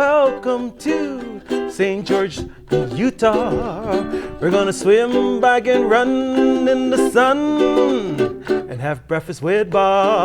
welcome to St. George, Utah. We're gonna swim, bike, and run in the sun and have breakfast with Bob.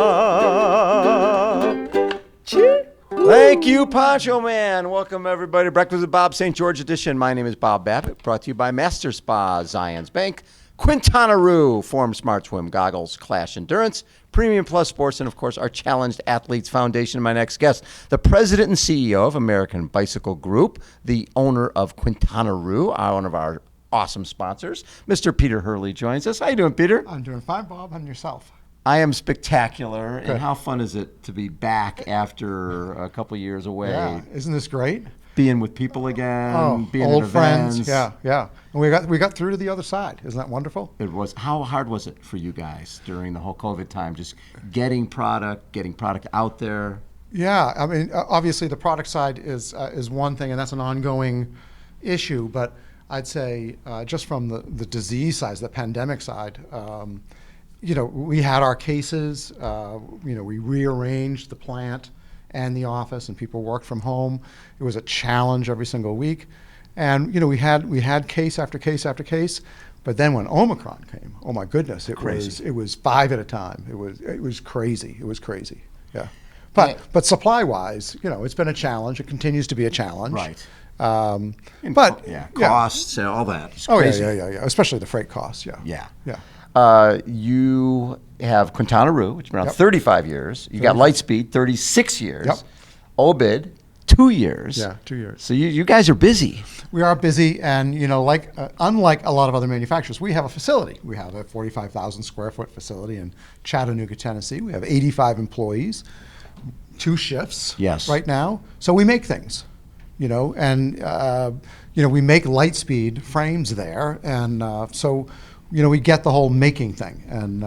Cheers. Thank you, Poncho Man. Welcome, everybody. Breakfast with Bob, St. George edition. My name is Bob Babbitt, brought to you by Master Spa, Zions Bank, Quintana Roo, Form Smart Swim Goggles, Clash Endurance, Premium Plus Sports, and, of course, our Challenged Athletes Foundation. My next guest, the president and CEO of American Bicycle Group, the owner of Quintana Roo, one of our awesome sponsors. Mr. Peter Hurley joins us. How you doing, Peter? I'm doing fine, Bob. And yourself? I am spectacular. Good. And how fun is it to be back after a couple years away? Yeah, isn't this great? Being with people again, being old at friends. events. Yeah. And we got through to the other side. Isn't that wonderful? It was. How hard was it for you guys during the whole COVID time? Just getting product out there. Yeah, I mean, obviously the product side is one thing, and that's an ongoing issue. But I'd say just from the disease side, the pandemic side, we had our cases. We rearranged the plant and the office, and people worked from home. It was a challenge every single week, and we had case after case after case. But then when Omicron came, oh my goodness, it was 5 at a time. It was crazy. It was crazy. Yeah, but supply wise, it's been a challenge. It continues to be a challenge. Right. Costs and all that. It's crazy. Yeah. Especially the freight costs. Yeah. You have Quintana Roo, which has been around 35 years. You got Lightspeed, 36 years. Yep. Obid, 2 years. Yeah, 2 years. So you guys are busy. We are busy, and unlike a lot of other manufacturers, we have a facility. We have a 45,000 square foot facility in Chattanooga, Tennessee. We have 85 employees, 2 shifts right now. So we make things, we make Lightspeed frames there, and we get the whole making thing, and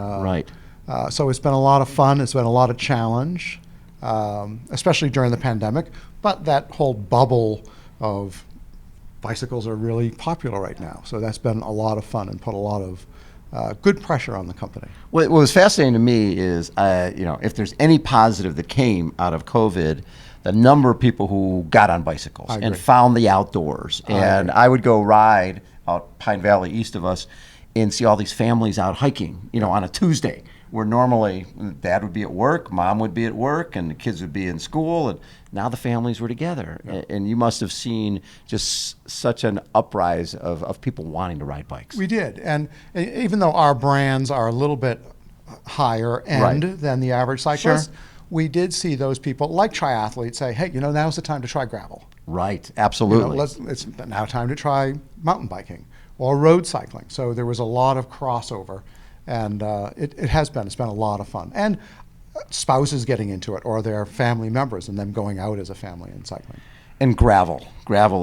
so it's been a lot of fun. It's been a lot of challenge, especially during the pandemic. But that whole bubble of bicycles are really popular right now. So that's been a lot of fun and put a lot of good pressure on the company. What was fascinating to me is, if there's any positive that came out of COVID, the number of people who got on bicycles and found the outdoors. And I would go ride out Pine Valley east of us and see all these families out hiking, on a Tuesday, where normally dad would be at work, mom would be at work, and the kids would be in school, and now the families were together. Yeah. And you must have seen just such an uprise of people wanting to ride bikes. We did, and even though our brands are a little bit higher end than the average cyclist, we did see those people, like triathletes, say, hey, now's the time to try gravel. Right, absolutely. It's now time to try mountain biking or road cycling. So there was a lot of crossover, and it's been a lot of fun. And spouses getting into it, or their family members, and them going out as a family and cycling. And gravel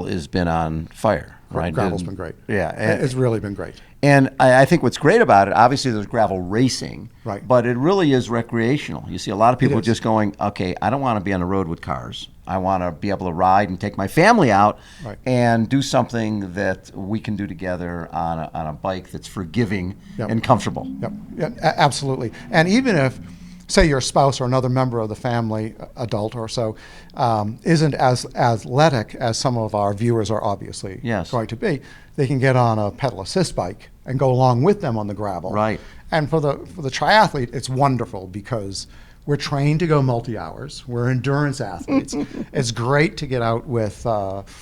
has been on fire, right? Gravel's been great. Yeah. It's really been great. And I think what's great about it, obviously there's gravel racing, but it really is recreational. You see a lot of people just going, okay, I don't want to be on the road with cars. I want to be able to ride and take my family out and do something that we can do together on a bike that's forgiving and comfortable. Yep. Yeah, absolutely. And even if, say, your spouse or another member of the family, adult or so, isn't as athletic as some of our viewers are obviously going to be, they can get on a pedal assist bike and go along with them on the gravel. Right. And for the triathlete, it's wonderful because we're trained to go multi-hours. We're endurance athletes. It's great to get out with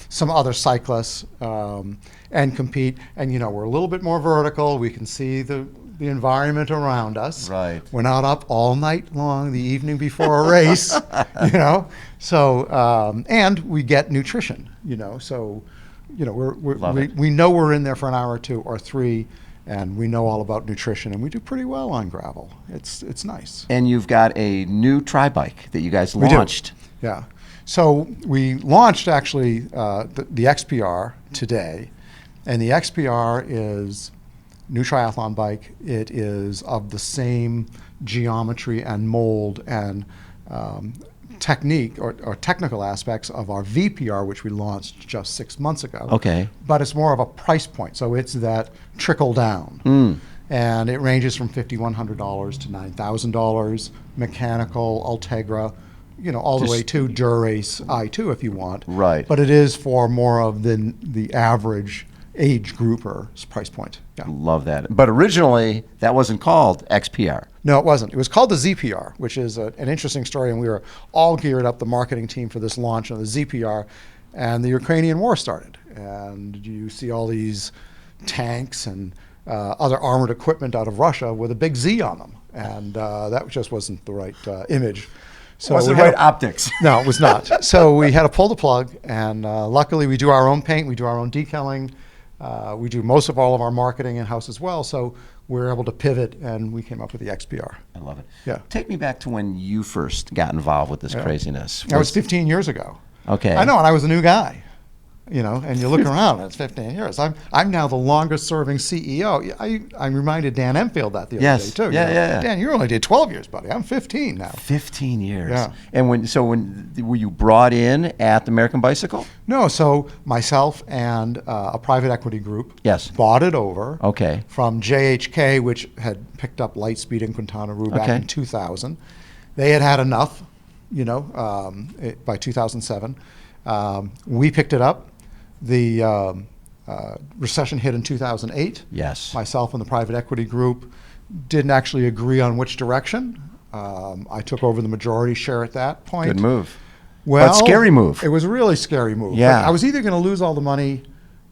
some other cyclists and compete. And we're a little bit more vertical. We can see the environment around us. Right. We're not up all night long the evening before a race, So, and we get nutrition, So, we know we're in there for an hour or 2 or 3, and we know all about nutrition, and we do pretty well on gravel. It's nice. And you've got a new tri-bike that you guys launched. We do. Yeah. So we launched actually the XPR today, and the XPR is new triathlon bike. It is of the same geometry and mold and technique or technical aspects of our VPR, which we launched just 6 months ago. Okay. But it's more of a price point, so it's that trickle down. And it ranges from $5,100 to $9,000, mechanical, Ultegra, all the Just- way to Dura-Ace i2 if you want. Right. But it is for more of the average age group or price point. Yeah. Love that. But originally, that wasn't called XPR. No, it wasn't. It was called the ZPR, which is an interesting story. And we were all geared up, the marketing team, for this launch of the ZPR. And the Ukrainian war started. And you see all these tanks and other armored equipment out of Russia with a big Z on them. And that just wasn't the right image. So Wasn't we had right optics. No, it was not. So we had to pull the plug. And luckily, we do our own paint. We do our own decaling. We do most of all of our marketing in-house as well. So we're able to pivot, and we came up with the XPR. I love it. Yeah. Take me back to when you first got involved with this craziness. That was 15 years ago. Okay. I know, and I was a new guy. And you look around, and it's 15 years. I'm now the longest serving CEO. I reminded Dan Enfield that the other day too. Yeah. Dan, you only did 12 years, buddy. I'm 15 now. 15 years. Yeah. And when were you brought in at the American Bicycle? No, so myself and a private equity group Yes. bought it over Okay. from JHK, which had picked up Lightspeed in Quintana Roo back Okay. in 2000. They had enough, by 2007. We picked it up. The recession hit in 2008. Yes. Myself and the private equity group didn't actually agree on which direction. I took over the majority share at that point. Good move. Well, But scary move. It was a really scary move. Yeah. But I was either going to lose all the money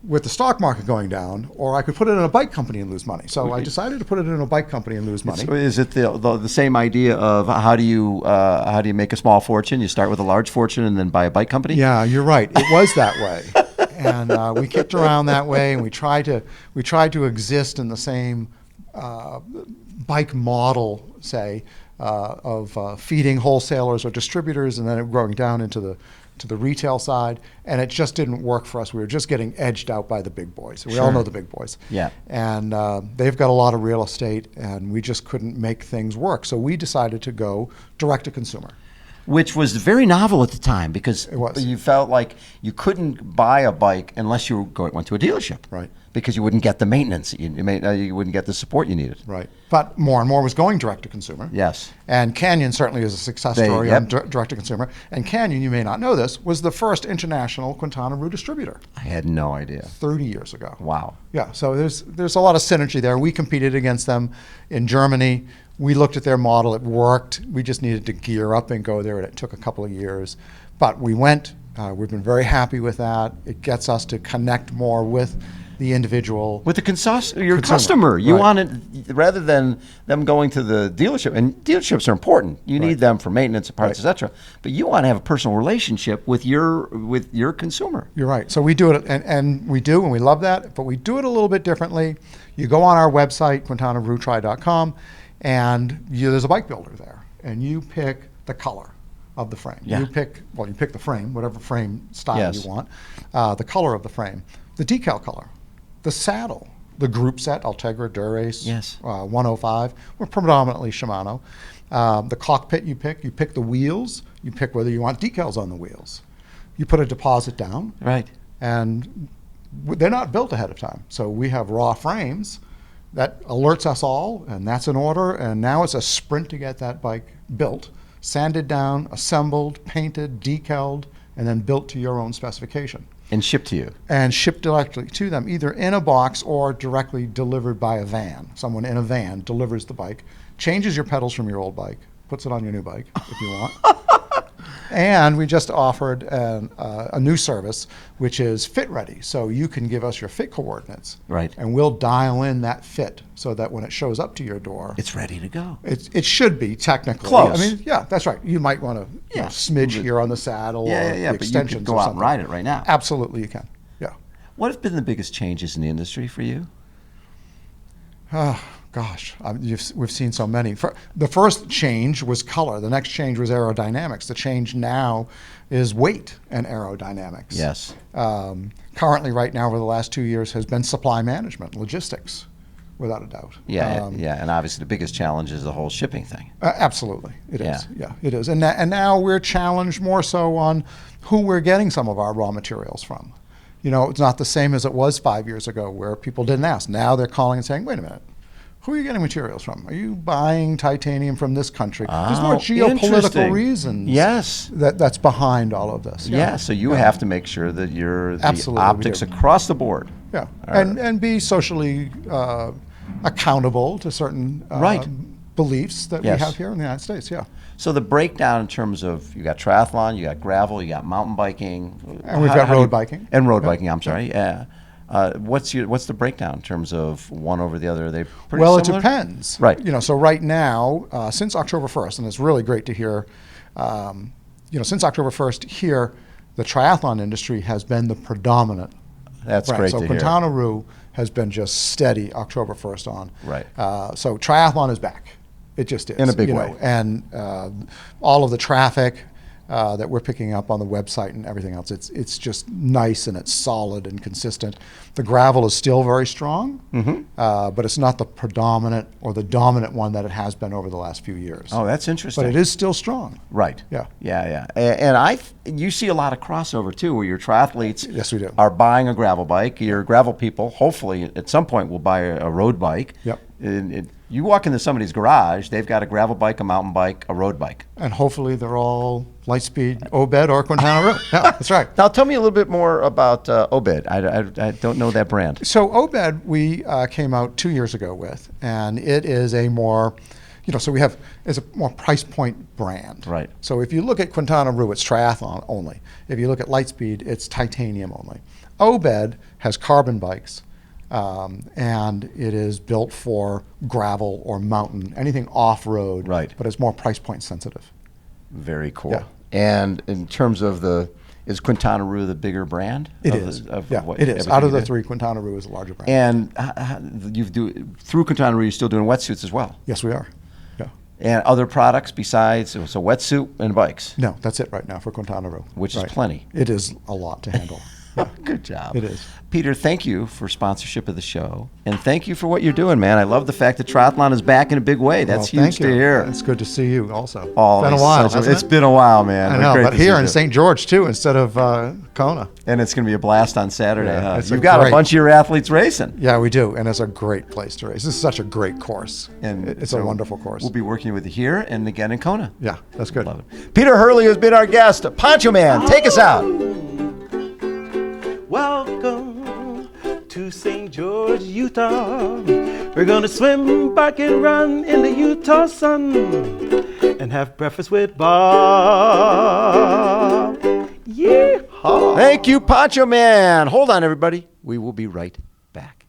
with the stock market going down, or I could put it in a bike company and lose money. So I decided to put it in a bike company and lose money. So is it the same idea of how do you make a small fortune? You start with a large fortune and then buy a bike company? Yeah, you're right. It was that way, and we kicked around that way, and we tried to exist in the same bike model, say, of feeding wholesalers or distributors, and then it growing down into the retail side, and it just didn't work for us. We were just getting edged out by the big boys. We all know the big boys. Yeah. And they've got a lot of real estate, and we just couldn't make things work. So we decided to go direct to consumer. Which was very novel at the time because It was. you felt like you couldn't buy a bike unless you went to a dealership. Right. Because you wouldn't get the maintenance, you wouldn't get the support you needed. Right. But more and more was going direct to consumer. Yes. And Canyon certainly is a success story yep. on direct to consumer. And Canyon, you may not know this, was the first international Quintana Roo distributor I had no idea. 30 years ago. Wow. Yeah, so there's a lot of synergy there. We competed against them in Germany. We looked at their model. It worked. We just needed to gear up and go there, and it took a couple of years. But we went. We've been very happy with that. It gets us to connect more with the individual. With your Consumer, customer, you right. want it rather than them going to the dealership. And dealerships are important. You need them for maintenance and parts, Right. etc. But you want to have a personal relationship with your consumer. You're right. So we do it, and we do, and we love that. But we do it a little bit differently. You go on our website, QuintanaRooTry.com, and there's a bike builder there, and you pick the color of the frame. Yeah. You pick the frame, whatever frame style Yes. you want, the color of the frame, the decal color, the saddle, the group set, Ultegra, Dura-Ace, Yes. 105. We're predominantly Shimano. The cockpit you pick the wheels, you pick whether you want decals on the wheels. You put a deposit down, Right. and they're not built ahead of time. So we have raw frames that alerts us all, and that's an order, and now it's a sprint to get that bike built, sanded down, assembled, painted, decaled, and then built to your own specification. And shipped to you. And shipped directly to them, either in a box or directly delivered by a van. Someone in a van delivers the bike, changes your pedals from your old bike, puts it on your new bike if you want. And we just offered a new service, which is Fit Ready. So you can give us your fit coordinates. Right. And we'll dial in that fit so that when it shows up to your door, It's ready to go. it should be technically. Close. I mean, yeah, that's right. You might want to smidge here on the saddle or the But you extensions could go or out something. and ride it right now. Absolutely, you can. Yeah. What have been the biggest changes in the industry for you? Oh, gosh, we've seen so many. The first change was color. The next change was aerodynamics. The change now is weight and aerodynamics. Yes. Currently, right now, over the last 2 years, has been supply management, logistics, without a doubt. Yeah, and obviously the biggest challenge is the whole shipping thing. Absolutely, it is. Yeah, it is. And now we're challenged more so on who we're getting some of our raw materials from. It's not the same as it was 5 years ago where people didn't ask. Now they're calling and saying, wait a minute, who are you getting materials from? Are you buying titanium from this country? There's Oh, more geopolitical interesting. reasons. Yes. That's behind all of this. Yeah, so you have to make sure that the Absolutely, we optics do. across the board. Yeah, and be socially accountable to certain Right. beliefs that Yes. we have here in the United States. Yeah, So the breakdown in terms of you got triathlon, you got gravel, you got mountain biking, and we've got road biking and road biking. I'm sorry. Yeah. What's the breakdown in terms of one over the other? Are they pretty well, similar? it depends. Right. So right now, since October 1st, and it's really great to hear. Since October 1st, here, the triathlon industry has been the predominant. That's Right, great so to hear. Quintana Roo has been just steady October 1st on. Right. So triathlon is back. It just is. In a big way. And all of the traffic that we're picking up on the website and everything else, it's just nice and it's solid and consistent. The gravel is still very strong, but it's not the predominant or the dominant one that it has been over the last few years. Oh, that's interesting. But it is still strong. Right. Yeah. Yeah. And you see a lot of crossover too, where your triathletes Yes, we do. are buying a gravel bike. Your gravel people, hopefully, at some point, will buy a road bike. Yep. And you walk into somebody's garage, they've got a gravel bike, a mountain bike, a road bike. And hopefully they're all Lightspeed, Obed, or Quintana Roo. Yeah, that's right. Now, tell me a little bit more about Obed. I don't know that brand. So Obed, we came out 2 years ago with, and it is a more, it's a more price point brand. Right. So if you look at Quintana Roo, it's triathlon only. If you look at Lightspeed, it's titanium only. Obed has carbon bikes, and it is built for gravel or mountain, anything off-road. Right. But it's more price point sensitive. Very cool. Yeah. And in terms of is Quintana Roo the bigger brand? It of is. the- of Yeah, what- it is. everything Out of you the do? three, Quintana Roo is the larger brand. And through Quintana Roo, you're still doing wetsuits as well, Yes, we are. Yeah. and other products besides so wetsuit and bikes. No, that's it right now for Quintana Roo. Which is plenty. It is a lot to handle. Yeah. Good job. It is. Peter, thank you for sponsorship of the show, and thank you for what you're doing, man. I love the fact that triathlon is back in a big way. That's Well, huge thank to you. hear. It's good to see you also. Oh, It's been a it's while, such a- hasn't It's it? been a while, man. I But know, great but to see here you. in St. George too, instead of Kona. And it's going to be a blast on Saturday. Yeah, Huh? it's You've a got a great- bunch of your athletes racing. Yeah, we do, and it's a great place to race. This is such a great course, And it's so a wonderful course. We'll be working with you here and again in Kona. Yeah, that's good. Love it. Peter Hurley has been our guest. Poncho Man, take us out. Welcome to St. George, Utah. We're gonna swim, bike, and run in the Utah sun and have breakfast with Bob. Yeehaw! Thank you, Poncho Man. Hold on, everybody. We will be right back.